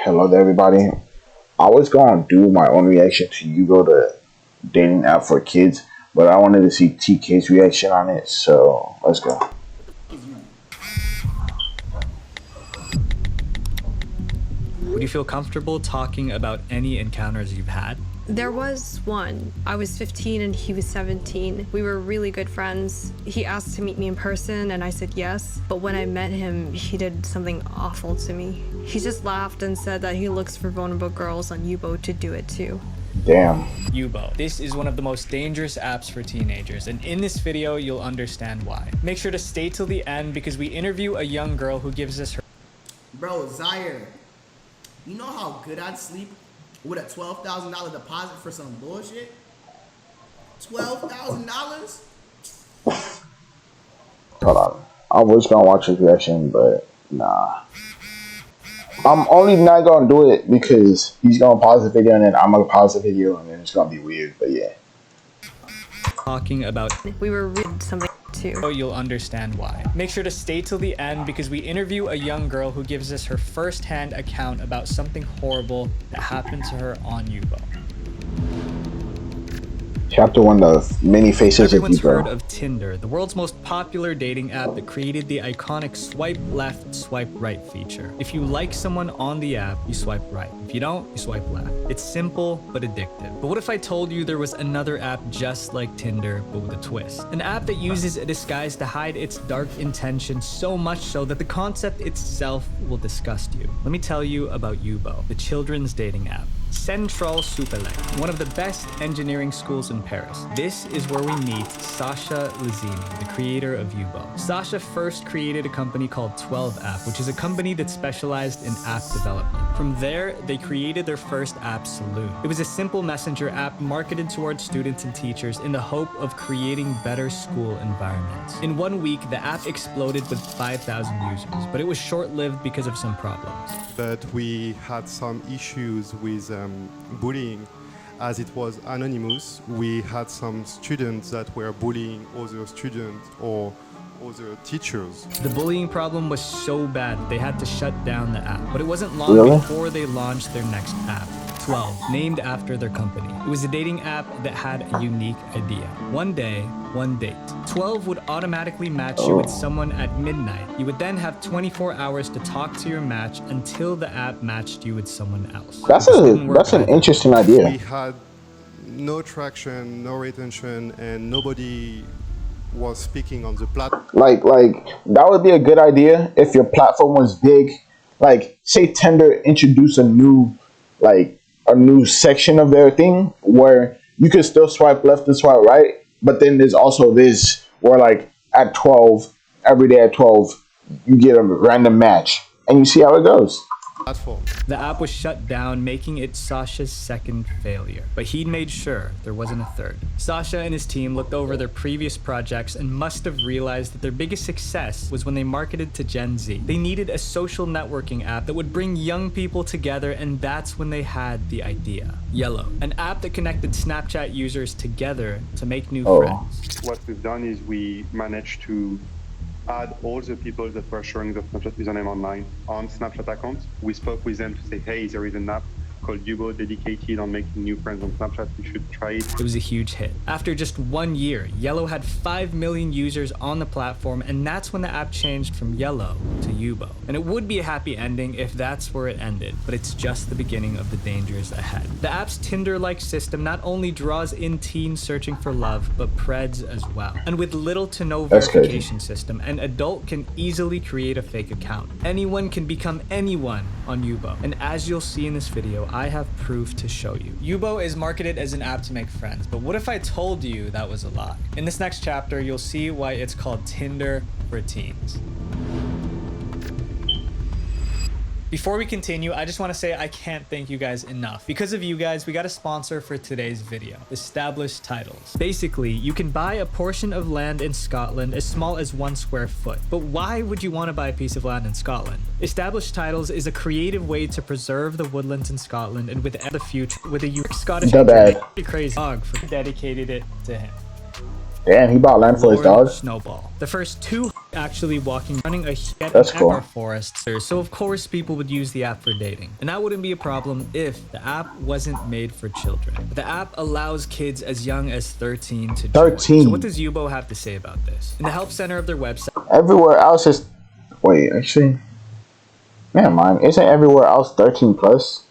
Hello there, everybody. I was going to do my own reaction to Yubo, the dating app for kids, but I wanted to see TK's reaction on it, so let's go. Would you feel comfortable talking about any encounters you've had? There was one. I was 15 and he was 17. We were really good friends. He asked to meet me in person and I said yes. But when I met him, he did something awful to me. He just laughed and said that he looks for vulnerable girls on Yubo to do it too. Damn. Yubo. This is one of the most dangerous apps for teenagers, and in this video, you'll understand why. Make sure to stay till the end because we interview a young girl who gives us her— Bro, Zakarey, you know how good I'd sleep with a $12,000 deposit for some bullshit? $12,000? Hold on. I was going to watch his reaction, but nah. I'm only not going to do it because he's going to pause the video and then I'm going to pause the video and then it's going to be weird, but yeah. talking about— We were reading something too. so you'll understand why. Make sure to stay till the end because we interview a young girl who gives us her first-hand account about something horrible that happened to her on Yubo. Chapter 1, the many faces of Everyone's heard Yubo. of Tinder, the world's most popular dating app that created the iconic swipe left, swipe right feature. If you like someone on the app, you swipe right. If you don't, you swipe left. It's simple but addictive. But what if I told you there was another app just like Tinder but with a twist? An app that uses a disguise to hide its dark intentions so much so that the concept itself will disgust you. Let me tell you about Yubo, the children's dating app. Central Supélec, one of the best engineering schools in Paris. This is where we meet Sasha Lazini, the creator of Yubo. Sasha first created a company called 12 App, which is a company that specialized in app development. From there, they created their first app, Saloon. It was a simple messenger app marketed towards students and teachers in the hope of creating better school environments. In 1 week, the app exploded with 5,000 users, but it was short-lived because of some problems. But we had some issues with bullying. As it was anonymous, we had some students that were bullying other students or other teachers. The bullying problem was so bad that they had to shut down the app, but it wasn't long before they launched their next app, 12, named after their company. It was a dating app that had a unique idea. One day, one date. 12 would automatically match you with someone at midnight. You would then have 24 hours to talk to your match until the app matched you with someone else. That's an interesting idea. We had no traction, no retention, and nobody was speaking on the platform. Like that would be a good idea if your platform was big. Like, say Tinder introduced a new section of their thing where you could still swipe left and swipe right, but then there's also this where like at 12, every day at 12, you get a random match and you see how it goes. The app was shut down, making it Sasha's second failure. But he made sure there wasn't a third. Sasha and his team looked over their previous projects and must have realized that their biggest success was when they marketed to Gen Z. They needed a social networking app that would bring young people together, and that's when they had the idea. Yellow, an app that connected Snapchat users together to make new friends. What we've done is we managed to add all the people that were sharing the Snapchat username online on Snapchat accounts. We spoke with them to say, hey, there is an app called Yubo dedicated on making new friends on Snapchat. You should try it. It was a huge hit. After just 1 year, Yellow had 5 million users on the platform, and that's when the app changed from Yellow to Yubo. And it would be a happy ending if that's where it ended, but it's just the beginning of the dangers ahead. The app's Tinder-like system not only draws in teens searching for love, but preds as well. And with little to no verification system, an adult can easily create a fake account. Anyone can become anyone on Yubo. And as you'll see in this video, I have proof to show you. Yubo is marketed as an app to make friends, but what if I told you that was a lie? In this next chapter, you'll see why it's called Tinder for teens. Before we continue, I just want to say I can't thank you guys enough. Because of you guys, we got a sponsor for today's video, Established Titles. Basically, you can buy a portion of land in Scotland as small as 1 square foot. But why would you want to buy a piece of land in Scotland? Established Titles is a creative way to preserve the woodlands in Scotland and with the future with a Scottish crazy dog for dedicated it to him. Damn, he bought land for his dog. Snowball. The first 2 actually running a hit That's in cool. our forests. So of course people would use the app for dating. And that wouldn't be a problem if the app wasn't made for children. But the app allows kids as young as 13 to join. 13. So what does Yubo have to say about this? In the help center of their website, Everywhere else is. Wait, actually. Never mind. Isn't everywhere else 13 plus?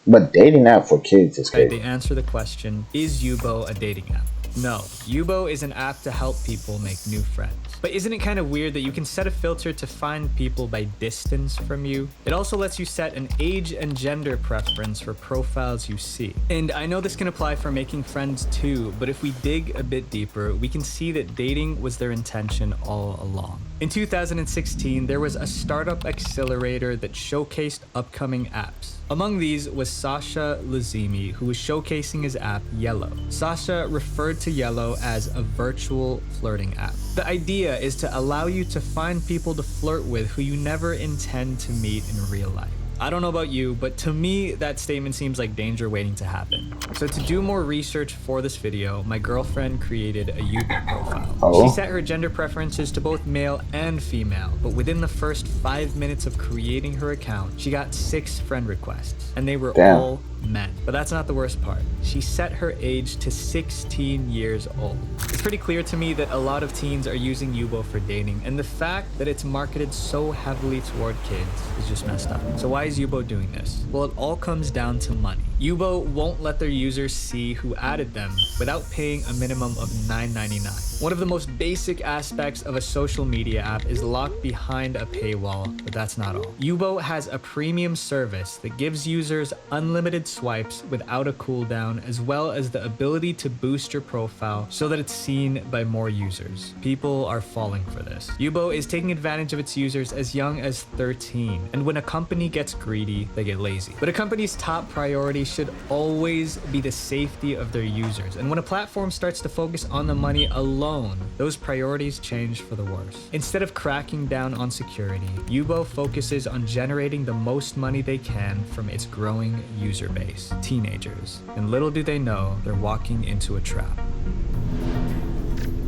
But dating app for kids is they crazy. answer the question, is Yubo a dating app? No, Yubo is an app to help people make new friends. But isn't it kind of weird that you can set a filter to find people by distance from you? It also lets you set an age and gender preference for profiles you see. And I know this can apply for making friends too, but if we dig a bit deeper, we can see that dating was their intention all along. In 2016, there was a startup accelerator that showcased upcoming apps. Among these was Sasha Lazimi, who was showcasing his app, Yellow. Sasha referred to Yellow as a virtual flirting app. The idea is to allow you to find people to flirt with who you never intend to meet in real life. I don't know about you, but to me, that statement seems like danger waiting to happen. So to do more research for this video, my girlfriend created a Yubo profile. Oh. She set her gender preferences to both male and female, but within the first 5 minutes of creating her account, she got 6 friend requests, and they were Damn. all men. But that's not the worst part. She set her age to 16 years old. It's pretty clear to me that a lot of teens are using Yubo for dating, and the fact that it's marketed so heavily toward kids is just messed up. So why is Yubo doing this? Well, it all comes down to money. Yubo won't let their users see who added them without paying a minimum of $9.99. One of the most basic aspects of a social media app is locked behind a paywall, but that's not all. Yubo has a premium service that gives users unlimited swipes without a cooldown, as well as the ability to boost your profile so that it's seen by more users. People are falling for this. Yubo is taking advantage of its users as young as 13, and when a company gets greedy, they get lazy. But a company's top priority should always be the safety of their users, and when a platform starts to focus on the money alone, those priorities change for the worse. Instead of cracking down on security, Yubo focuses on generating the most money they can from its growing user base, teenagers. And little do they know, they're walking into a trap.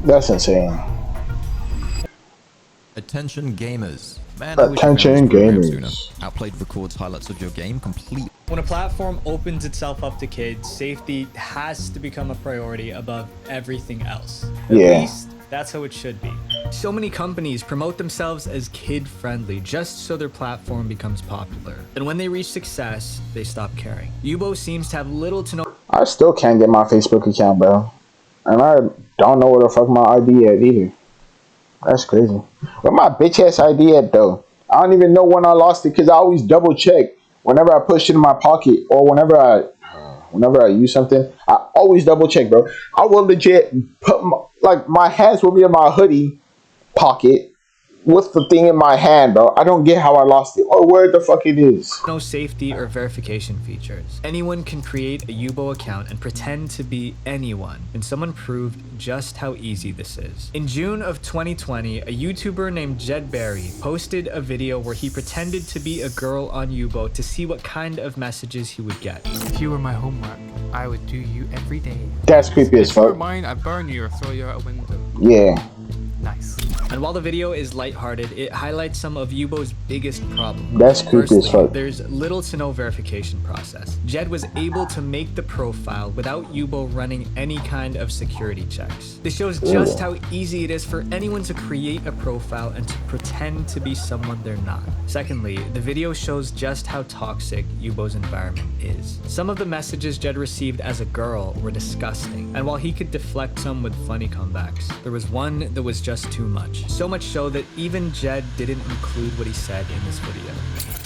That's insane. Attention gamers. Man, Attention gamers. Sooner. Outplayed records highlights of your game complete. When a platform opens itself up to kids, safety has to become a priority above everything else. At Yeah. least that's how it should be. So many companies promote themselves as kid-friendly just so their platform becomes popular. And when they reach success, they stop caring. Yubo seems to have little to no I still can't get my Facebook account, bro. And I don't know where the fuck my ID at either. That's crazy. Where my bitch ass ID at though? I don't even know when I lost it because I always double check whenever I push it in my pocket or whenever I use something. I always double check, bro. I will legit put my hands will be in my hoodie pocket with the thing in my hand, bro. I don't get how I lost it or where the fuck it is. No safety or verification features. Anyone can create a Yubo account and pretend to be anyone, and someone proved just how easy this is. In June of 2020, a YouTuber named Jed Berry posted a video where he pretended to be a girl on Yubo to see what kind of messages he would get. If you were my homework, I would do you every day. That's creepy as If you were fuck. mine, I'd burn you or throw you out a window. Yeah. Nice. And while the video is lighthearted, it highlights some of Yubo's biggest problems. That's creepy as fuck. There's little to no verification process. Jed was able to make the profile without Yubo running any kind of security checks. This shows just how easy it is for anyone to create a profile and to pretend to be someone they're not. Secondly, the video shows just how toxic Yubo's environment is. Some of the messages Jed received as a girl were disgusting, and while he could deflect some with funny comebacks, there was one that was just too much. So much so that even Jed didn't include what he said in this video.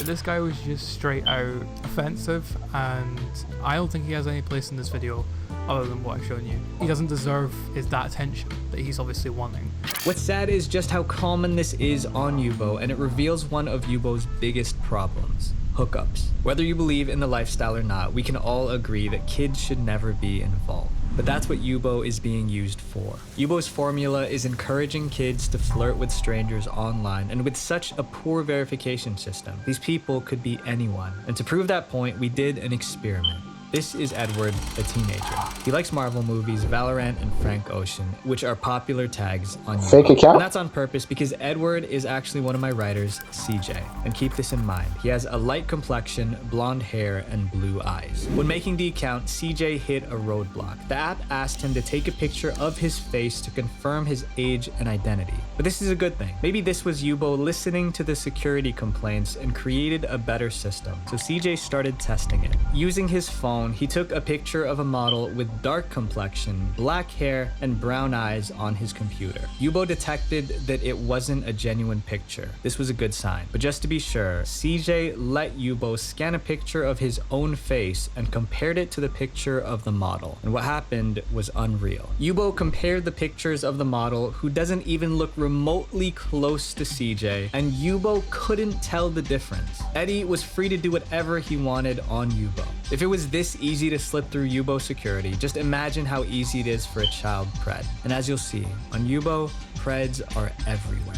This guy was just straight out offensive, and I don't think he has any place in this video other than what I've shown you. He doesn't deserve that attention that he's obviously wanting. What's sad is just how common this is on Yubo, and it reveals one of Yubo's biggest problems: hookups. Whether you believe in the lifestyle or not, we can all agree that kids should never be involved. But that's what Yubo is being used for. Yubo's formula is encouraging kids to flirt with strangers online, and with such a poor verification system, these people could be anyone. And to prove that point, we did an experiment. This is Edward, a teenager. He likes Marvel movies, Valorant, and Frank Ocean, which are popular tags on YouTube. Fake account? And that's on purpose because Edward is actually one of my writers, CJ. And keep this in mind, he has a light complexion, blonde hair, and blue eyes. When making the account, CJ hit a roadblock. The app asked him to take a picture of his face to confirm his age and identity. But this is a good thing. Maybe this was Yubo listening to the security complaints and created a better system. So CJ started testing it. Using his phone, he took a picture of a model with dark complexion, black hair, and brown eyes on his computer. Yubo detected that it wasn't a genuine picture. This was a good sign. But just to be sure, CJ let Yubo scan a picture of his own face and compared it to the picture of the model. And what happened was unreal. Yubo compared the pictures of the model, who doesn't even look remotely close to CJ, and Yubo couldn't tell the difference. Eddie was free to do whatever he wanted on Yubo. If it was this easy to slip through Yubo security, just imagine how easy it is for a child pred. And as you'll see, on Yubo, preds are everywhere.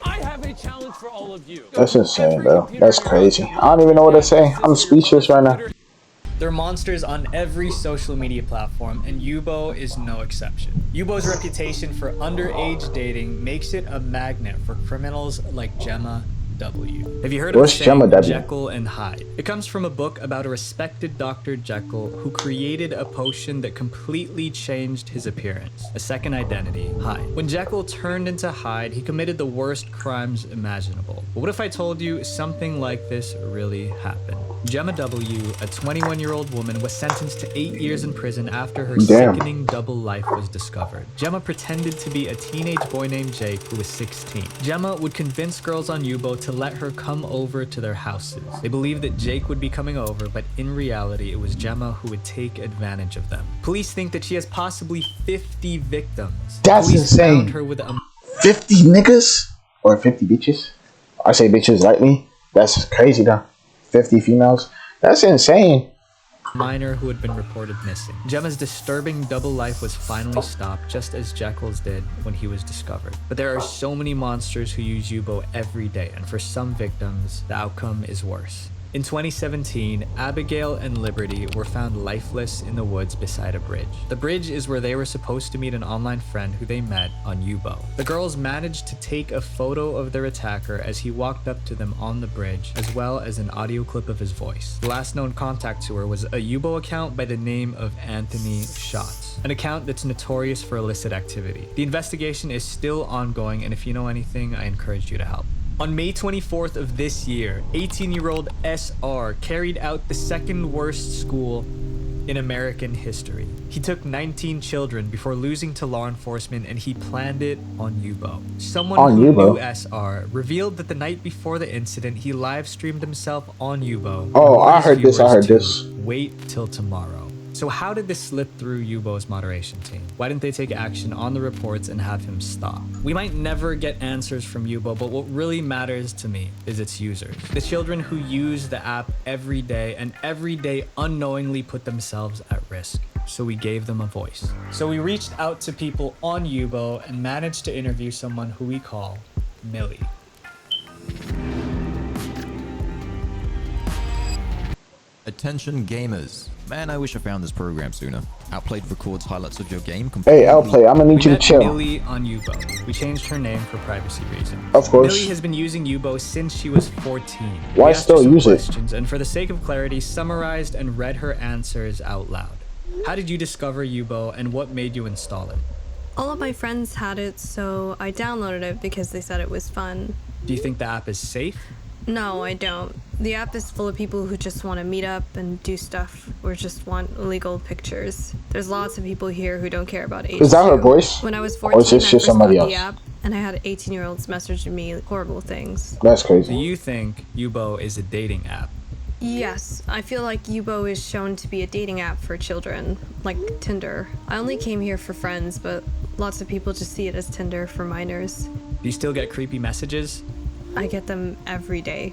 I have a challenge for all of you. That's insane, bro. That's crazy. I don't even know what to say. I'm speechless right now. There are monsters on every social media platform, and Yubo is no exception. Yubo's reputation for underage dating makes it a magnet for criminals like Gemma W. Have you heard of the saying Jekyll and Hyde? It comes from a book about a respected Dr. Jekyll who created a potion that completely changed his appearance, a second identity, Hyde. When Jekyll turned into Hyde, he committed the worst crimes imaginable. But what if I told you something like this really happened? Gemma W., a 21-year-old woman, was sentenced to 8 years in prison after her sickening double life was discovered. Gemma pretended to be a teenage boy named Jake who was 16. Gemma would convince girls on Yubo to let her come over to their houses. They believed that Jake would be coming over, but in reality, it was Gemma who would take advantage of them. Police think that she has possibly 50 victims. That's insane. Found her with 50 niggas? Or 50 bitches? I say bitches lightly. That's crazy though. 50 females? That's insane. Minor who had been reported missing. Gemma's disturbing double life was finally stopped, just as Jekyll's did when he was discovered. But there are so many monsters who use Yubo every day, and for some victims, the outcome is worse. In 2017, Abigail and Liberty were found lifeless in the woods beside a bridge. The bridge is where they were supposed to meet an online friend who they met on Yubo. The girls managed to take a photo of their attacker as he walked up to them on the bridge, as well as an audio clip of his voice. The last known contact to her was a Yubo account by the name of Anthony Schatz, an account that's notorious for illicit activity. The investigation is still ongoing, and if you know anything, I encourage you to help. On May 24th of this year, 18-year-old SR carried out the second worst school in American history. He took 19 children before losing to law enforcement, and he planned it on Yubo. Someone who knew SR revealed that the night before the incident, he live-streamed himself on Yubo. Oh, I heard this. Wait till tomorrow. So how did this slip through Yubo's moderation team? Why didn't they take action on the reports and have him stop? We might never get answers from Yubo, but what really matters to me is its users. The children who use the app every day and every day unknowingly put themselves at risk. So we gave them a voice. So we reached out to people on Yubo and managed to interview someone who we call Millie. Attention gamers. Man, I wish I found this program sooner. Outplayed records highlights of your game. Hey, Outplay, I'm gonna need you to chill. Millie on Yubo. We changed her name for privacy reasons. Of course. Millie has been using Yubo since she was 14. Why still use it? And for the sake of clarity, summarized and read her answers out loud. How did you discover Yubo, and what made you install it? All of my friends had it, so I downloaded it because they said it was fun. Do you think the app is safe? No, I don't. The app is full of people who just want to meet up and do stuff or just want illegal pictures. There's lots of people here who don't care about age. Is that her voice? When I was 14, or is this I just first somebody got else? the app, and I had 18-year-olds messaging me horrible things. That's Do crazy. you think Yubo is a dating app? Yes, I feel like Yubo is shown to be a dating app for children, like Tinder. I only came here for friends, but lots of people just see it as Tinder for minors. Do you still get creepy messages? I get them every day.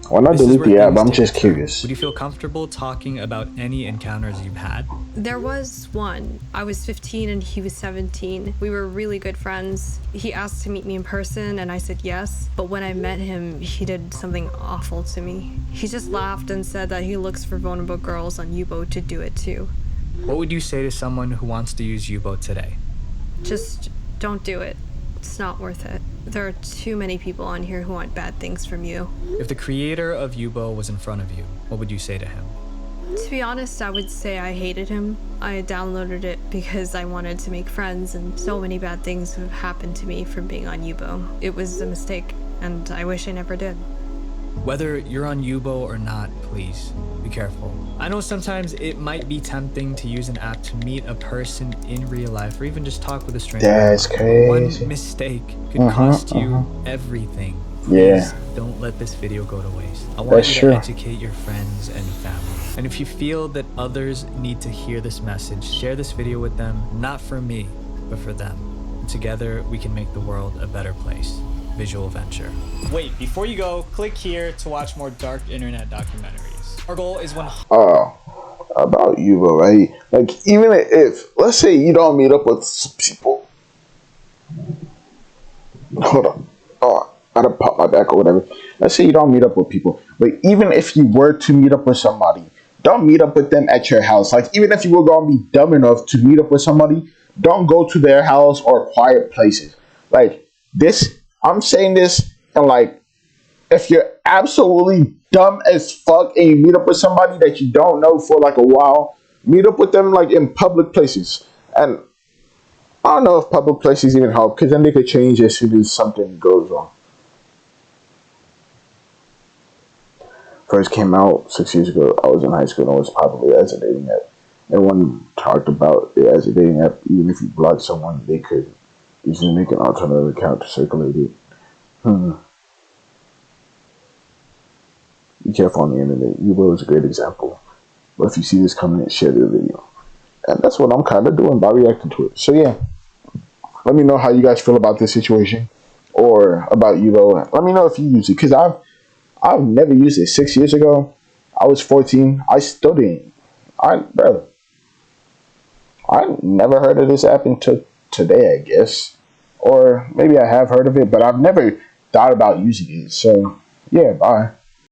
Why not This is delete where the app? things I'm take just a turn. curious. Would you feel comfortable talking about any encounters you've had? There was one. I was 15 and he was 17. We were really good friends. He asked to meet me in person and I said yes. But when I met him, he did something awful to me. He just laughed and said that he looks for vulnerable girls on Yubo to do it too. What would you say to someone who wants to use Yubo today? Just don't do it. It's not worth it. There are too many people on here who want bad things from you. If the creator of Yubo was in front of you, what would you say to him? To be honest, I would say I hated him. I downloaded it because I wanted to make friends, and so many bad things have happened to me from being on Yubo. It was a mistake, and I wish I never did. Whether you're on Yubo or not, please be careful. I know sometimes it might be tempting to use an app to meet a person in real life or even just talk with a stranger. That's crazy. One mistake could cost you everything. Yeah. Please don't let this video go to waste. I want That's you true. to educate your friends and family. And if you feel that others need to hear this message, share this video with them, not for me, but for them. And together, we can make the world a better place. Visual Venture. Wait, before you go, click here to watch more dark internet documentaries. Our goal is About Yubo, right? Like, even if, let's say you don't meet up with some people. Hold on. Oh, I gotta pop my back or whatever. Let's say you don't meet up with people. But even if you were to meet up with somebody, don't meet up with them at your house. Like, even if you were gonna be dumb enough to meet up with somebody, don't go to their house or quiet places. Like, this, I'm saying this, and like, if you're absolutely dumb as fuck and you meet up with somebody that you don't know for like a while, meet up with them like in public places. And I don't know if public places even help, because then they could change as soon as something goes wrong. First came out 6 years ago, I was in high school and it was probably as a dating app. Everyone talked about it as a dating app. Even if you block someone, they could easily make an alternative account to circulate it. Be careful on the internet. Yubo is a great example. But if you see this comment, share the video. And that's what I'm kind of doing by reacting to it. So yeah, let me know how you guys feel about this situation or about Yubo. Let me know if you use it, because I've never used it. 6 years ago, I was 14. I still didn't. I never heard of this app until today, I guess. Or maybe I have heard of it, but I've never thought about using it. So yeah, bye.